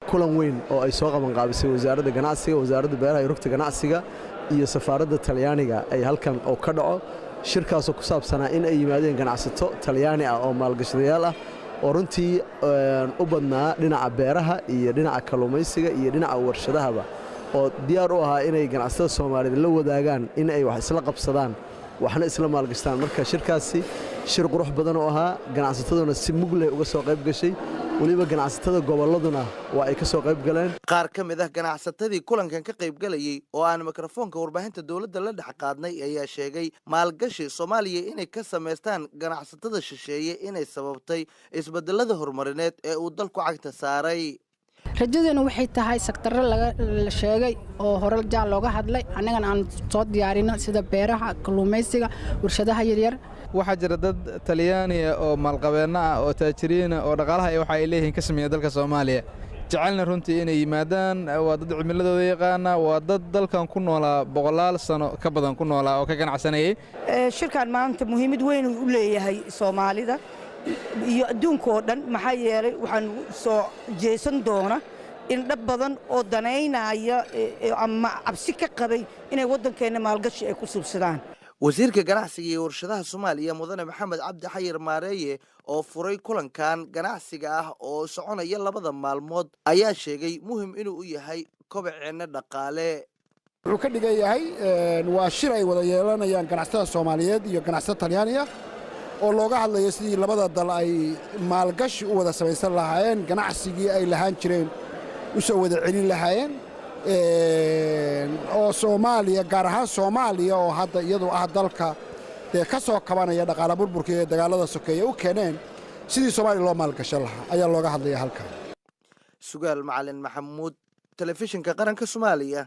kulan weyn oo ay soo qaban qaabisay wasaaradda ganacsiga, wasaaradda beeraha iyo rugta ganacsiga iyo safaaradda Talyaaniga ay halkan oo ka dhaco shirkaas oo ku saabsanaa in ay yimaadeen ganacsato Talyaani ah oo maalgashadayaal ah oo runtii u badnaa dhinaca beeraha iyo dhinaca kalluumaysiga iyo dhinaca warshadahaba oo diyaar u ahaa inay ganacsatada Soomaaliyeed la wadaagaan in ay wax isla qabsadaan waxna isla maalgashtaan marka shirkaasi shir qurux badan oo ahaa ganacsataduna si mug leh uga soo qayb gashay waliba ganacsatada goboladuna waa ay ka soo qayb galeen qaar ka mid ah ganacsatadii kulankan ka qayb galayay oo aan mikrofoonka warbaahinta dawladda la dhex qaadnay ayaa sheegay maalgashi Soomaaliya inay ka sameystaan ganacsatada shisheeye inay sababtay isbedelada horumarineed ee uu dalku cagta saaray rajaduna waxay tahay sektarro la sheegay oo hore jaan looga hadlay anagana aan soo diyaarino sida beeraha kalluumaysiga warshadaha yaryar waxaa jira dad Talyaani oo maalqabeena ah oo taajiriin oo dhaqaalaha waxa ay leeyihiin ka sameeya dalka Soomaaliya jecelna runtii inay yimaadaan waa dad cimiladooda yaqaana waa dad dalkan ku noolaa boqolaal sano ka badan ku noolaa oo ka ganacsanayay shirkan maanta muhiimad weyn u leeyahay Soomaalida iyo adduunka oo dhan maxaa yeelay waxaan soo jeesan doona in dad badan oo daneynaya ama cabsi ka qabay inay wadankeena maalgashi ay ku subsadaan wasiirka ganacsiga iyo warshadaha Soomaaliya mudane Maxamed Cabdi Xayir Maareeye oo furay kulankan ganacsiga ah oo soconaya labada maalmood ayaa sheegay muhiim inuu yahay kobaceena dhaqaale wuxuu ka dhigan yahay waa shir ay wada yeelanayaan ganacsatada Soomaaliyeed iyo ganacsatada Talyaaniga oo looga hadlayo sidii labada dal ay maalgashi u wada samaysan lahaayeen ganacsigii ay lahaan jireen u soo wada celin lahaayeen oo Soomaaliya gaar ahaan Soomaaliya oo hadda iyadu ah dalka ka soo kabanaya dhaqaale burburka ee dagaalada sokeeye u keeneen sidii Soomaaliya loo maalgashan lahaa ayaa looga hadlayaa halkan Sugaal Macalin Maxamuud telefishinka qaranka Soomaaliya